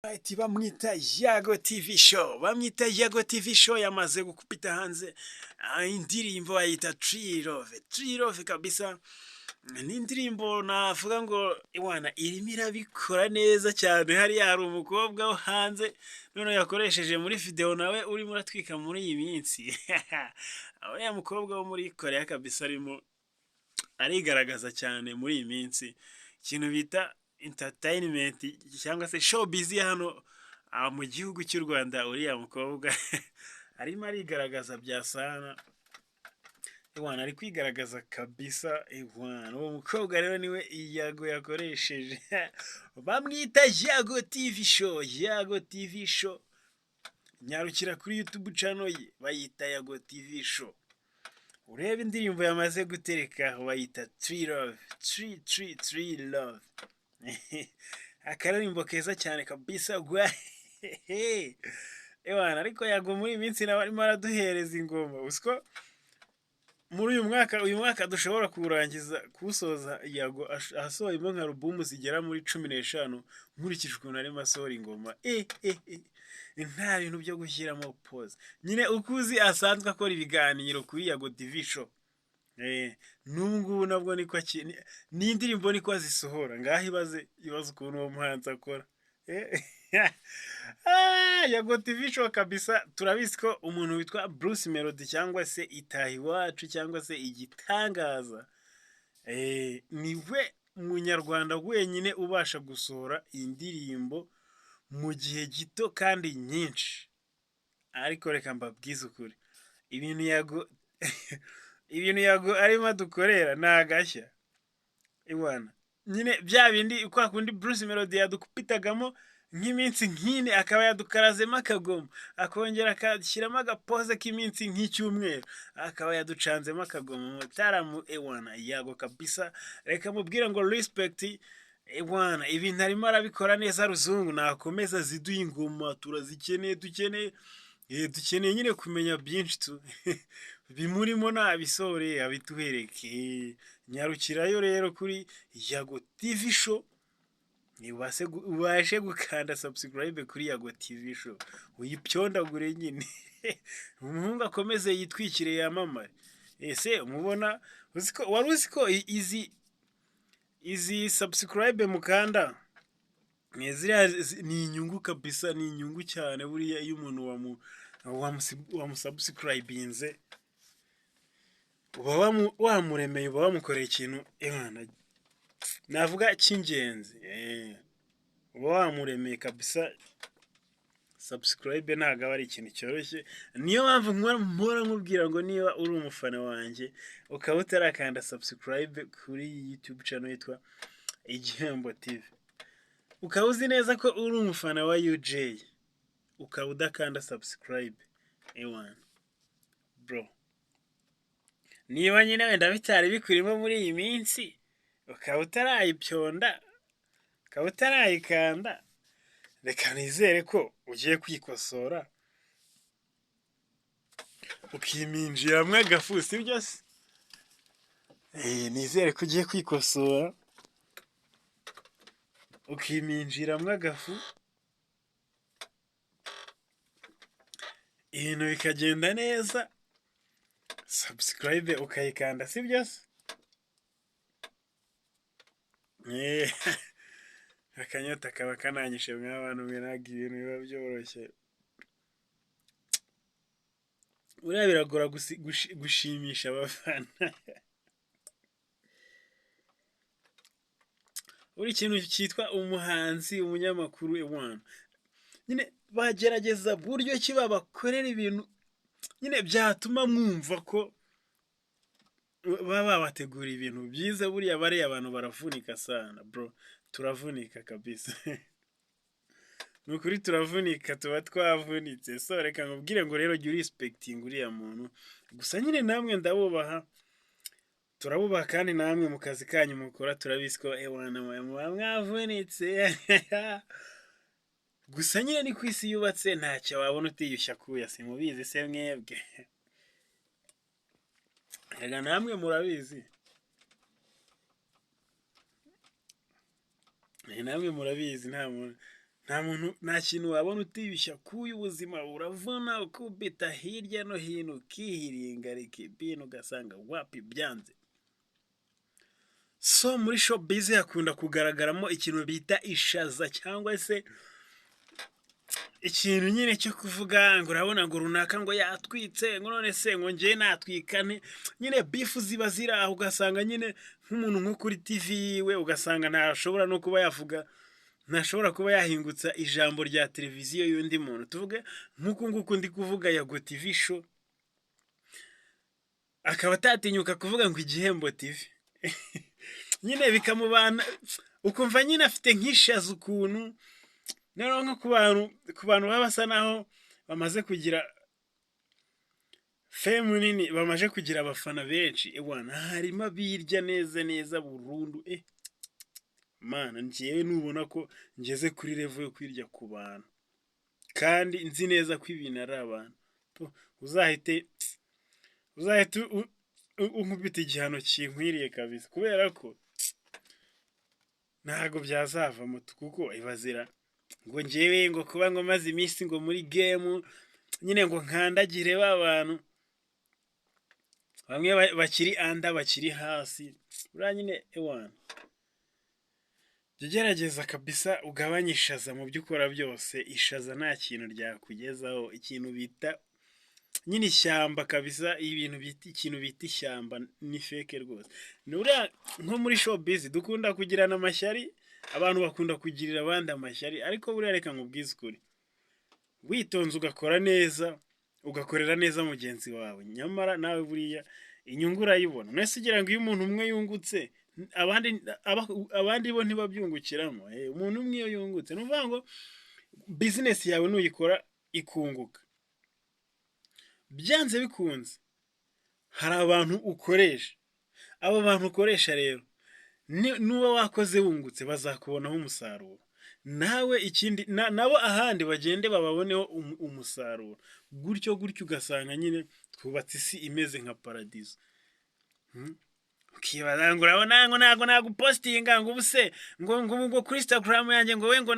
Ati bamwita Yago TV show, bamwita Yago TV show yamaze gukupita hanze indirimbo bayita Tree Love, Tree Love kabisa. Ni indirimbo navuga ngo iwana irimo irabikora neza cyane. Hariya hari umukobwa wo hanze none yakoresheje muri video nawe urimo uratwika muri iyi minsi. Uriya mukobwa wo muri Korea kabisa arimo arigaragaza cyane muri iyi minsi, ikintu bita entertainment cyangwa se showbiz hano mu gihugu cy'u Rwanda. Uriya mukobwa arimo arigaragaza bya sana, iwana ari kwigaragaza kabisa. Iwana uwo mukobwa rero niwe Yago yakoresheje. Bamwita Yago TV show, Yago TV show. Nyarukira kuri YouTube channel ye bayita Yago TV show, urebe indirimbo yamaze gutereka bayita Tree Love, Tree Love. Akaririmbo keza cyane kabisa gwa. Ewana ariko Yago muri iminsi nawe arimo araduhereza ingoma. Usiko muri uyu mwaka dushobora kurangiza kusoza Yago asohoyemo nka album zigera muri 15 nkurikije ukuntu arimo asohora ingoma. Nta bintu byo gushyiramo pause. Nyine ukuzi asanzwe akora ibiganiro kuri Yago TV show. Nungu nabwo niko ni indirimbo niko azisohora. Ngaho ibaze ukuntu uwo muhanzi akora. Yago TV show kabisa. Turabizi ko umuntu witwa Bruce Melody cyangwa se Itahi wacu cyangwa se Igitangaza, niwe munyarwanda wenyine ubasha gusohora indirimbo mu gihe gito kandi nyinshi. Ariko reka mbabwize ukuri, ibintu Yago arimo dukorera nagashya. Iwana nyine bya bindi kwa kundi Bruce Melody yadukupitagamo nk'iminsi nk'ine akaba yadukarazemo akagoma, akongera akashyiramo agapoze k'iminsi nk'icyumweru, akaba yaducanzemo akagoma mutaramu. Ewana Yago kabisa, reka mubwire ngo respect. Ewana ibintu arimo arabikora neza. Ruzungu nakomeza ziduha ingoma, turazikeneye, dukeneye nyine kumenya byinshi tu. Bimurimo nabisore abituhereke. Nyarukirayo rero kuri Yago TV show, ubashe gukanda subscribe kuri Yago TV show, uyipyondagure nyine. Umuhungu akomeze yitwikire yamamare. Ese umubona wari uzi ko izi subscribe mukanda ni inyungu kabisa, ni inyungu cyane buriya iyo umuntu wamusubscribinze uba wamuremeye, uba wamukoreye ikintu navuga cy'ingenzi. Uba wamuremeye kabisa. Subscribe ntabwo ari ikintu cyoroshye. Niyo mpamvu mpora nkubwira ngo niba uri umufana wanjye ukaba utarakanda subscribe kuri YouTube channel yitwa Igihembo TV, ukaba uzi neza ko uri umufana wa UJ ukaba udakanda subscribe, ewana bro, niba nyine wenda bitari bikurimo muri iyi minsi ukaba utarayipyonda, ukaba utarayikanda, reka nizere ko ugiye kwikosora ukiminjiramwe agafu, sibyo se? Nizere ko ugiye kwikosora ukiminjiramwe agafu, ibintu bikagenda neza, subscribe ukayikanda, sibyo se? Akanyota kaba kananyishe mw'abantu mwe, ntabwo ibintu biba byoroshye. Uriya biragora gushimisha abafana. Uri ikintu cyitwa umuhanzi, umunyamakuru, ewana nyine bagerageza buryo ki babakorera ibintu nyine byatuma mwumva ko baba bategura ibintu byiza. Buriya bariya abantu baravunika sana bro, turavunika kabisa. Nukuri turavunika, tuba twavunitse. So reka nkubwire ngo rero jya respecting uriya muntu. Gusa nyine namwe ndabubaha, turabubaha kandi namwe mu kazi kanyu mukora turabizi ko ewana mwavunitse. Gusa nyine ni ku isi yubatse, ntacyo wabona utiyushya kuya, simubizi se mwebwe? Rega namwe murabizi, namwe murabizi, nta muntu nta kintu wabona utibishya kuyu ubuzima buravuna ukubita hirya no hino ukihiringarika ibintu ugasanga wapi byanze. So muri showbiz hakunda kugaragaramo ikintu bita ishaza cyangwa se ikintu nyine cyo kuvuga ngo urabona ngo runaka ngo yatwitse ngo none se ngo njye natwikane, nyine bifu ziba ziri aho ugasanga nyine nk'umuntu nko kuri TV we ugasanga ntashobora no kuba yavuga, ntashobora kuba yahingutsa ijambo rya televiziyo y'undi muntu. Tuvuge nk'uku nguku ndi kuvuga Yago TV show, akaba atatinyuka kuvuga ngo igihembo TV nyine bikamubana ukumva nyine afite nk'ishaza ukuntu. Nero nko ku bantu baba basa naho bamaze kugira fame nini, bamaze kugira abafana benshi, ewana harimo abirya neza burundu. Mana njyewe nubona ko ngeze kuri level yo kwirya ku bantu kandi nzi neza ko ibintu ari abantu, uzahite unkubita igihano kinkwiriye kabisa, kubera ko ntago byazavamo kuko ibazira ngo njyewe ngo kuba ngo maze iminsi ngo muri game nyine ngo nkandagire bantu bamwe bakiri anda bakiri hasi. Ura nyine ewana gerageza kabisa ugabanye ishaza mu byo ukora byose. Ishaza nta kintu ryakugezaho, ikintu bita nyine ishyamba kabisa, ibintu bita ikintu bita ishyamba ni fake rwose. Nura nko muri showbiz dukunda kugirana amashyari, abantu bakunda kugirira abandi amashyari, ariko buriya reka nkubwize ukuri, witonze ugakora neza ugakorera neza mugenzi wawe, nyamara nawe buriya inyungu urayibona. Mwese ugira ngo iyo umuntu umwe yungutse abandi bo ntibabyungukiramo. Umuntu umwe iyo yungutse ni ukuvuga ngo business yawe nuyikora ikunguka, byanze bikunze hari abantu ukoresha. Abo bantu ukoresha rero nuba wakoze wungutse bazakubonaho umusaruro, nawe ikindi nabo ahandi bagende bababoneho umusaruro. Gutyo ugasanga nyine twubatse isi imeze nka paradizo. Ukibaza ngo urabona ngo ntago postinga ngo ubuse ngo kuri Instagram yanjye ngo we ngo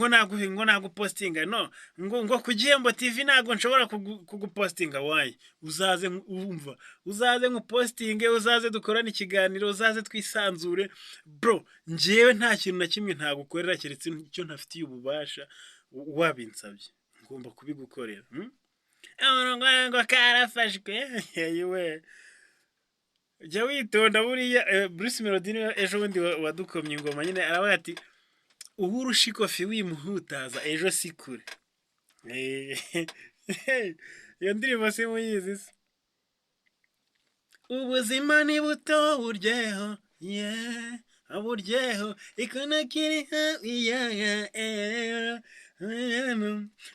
ntago postinga no ngo ku Gihembo TV ntago nshobora kugupostinga. Wayi uzaze umva, uzaze ngupostinge, uzaze dukorane ikiganiro, uzaze twisanzure bro. Njyewe nta kintu na kimwe ntagukorera keretse icyo ntafitiye ububasha, wabinsabye ngomba kubigukorera. Ngo karafashwe yewe jya witonda. Buriya Bruce Melody ejo bundi wadukomye ingoma nyine aravuga ati uhuru shikofi wimuhutaza ejo sikure. Iyo ndirimbo simuyizi se? Ubuzima ni buto buryeho buryeho ikunakiriha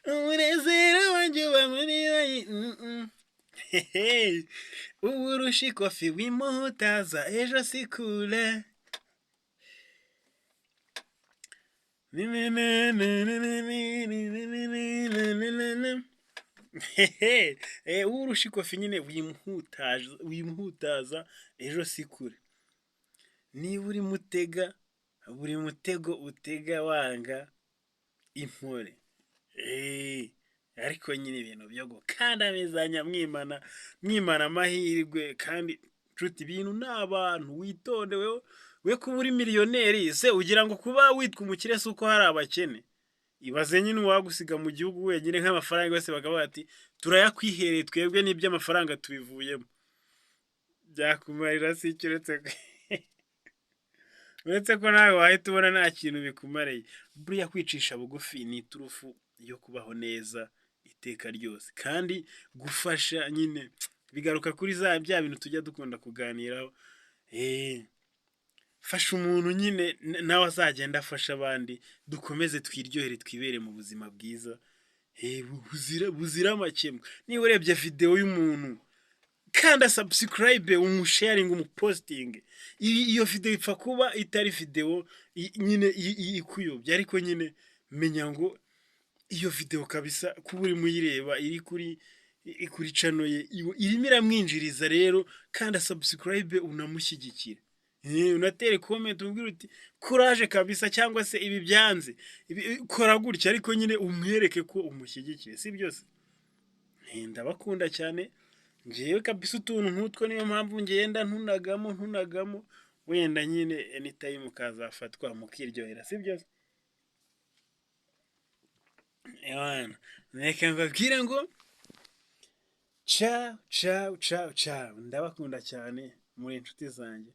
umunezero wanjye uba muri uhuru shikofi wimuhutaza ejo sikure. Uhuru shikofi nyine wimuhutaza ejo sikure. Niba uri mutega buri mutego utega wanga impore. Ariko nyine ibintu byo gukandamizanya mwimana amahirwe. Kandi nshuti ibintu n'abantu witonde. We kuba uri miliyoneri se ugira ngo kuba witwa umukire si uko hari abakene? Ibaze nyine uwagusiga mu gihugu wenyine nk'amafaranga yose bakavuga ati turayakwihereye twebwe n'ibyo amafaranga tubivuyemo. Byakumarira si icyo uretse ko nawe wahita ubona nta kintu bikumareye. Buriya kwicisha bugufi ni iturufu yo kubaho neza iteka ryose, kandi gufasha nyine bigaruka kuri bya bintu tujya dukunda kuganiraho. Fasha umuntu nyine nawe azagenda afasha abandi, dukomeze twiryohere twibere mu buzima bwiza buzira amakemwa. Niba urebye video y'umuntu kanda subscribe, umusharing, umuposting. Iyo video ipfa kuba itari video nyine ikuyobya, ariko nyine menya ngo iyo video kabisa kuba uri muyireba iri kuri channel ye irimo iramwinjiriza. Rero kanda subscribe unamushyigikira. unatere comment umbwira uti courage kabisa, cyangwa se ibi byanze, kora gutya, ariko nyine umwereke ko umushyigikiye, si byose. Ndabakunda cyane ngewe kabisa, utuntu nk'utwo niyo mpamvu ngenda ntunagamo, wenda nyine anytime mukazafatwa mukiryohera, si byose. Reka mbabwire ngo ciao, ndabakunda cyane, muri inshuti zanjye.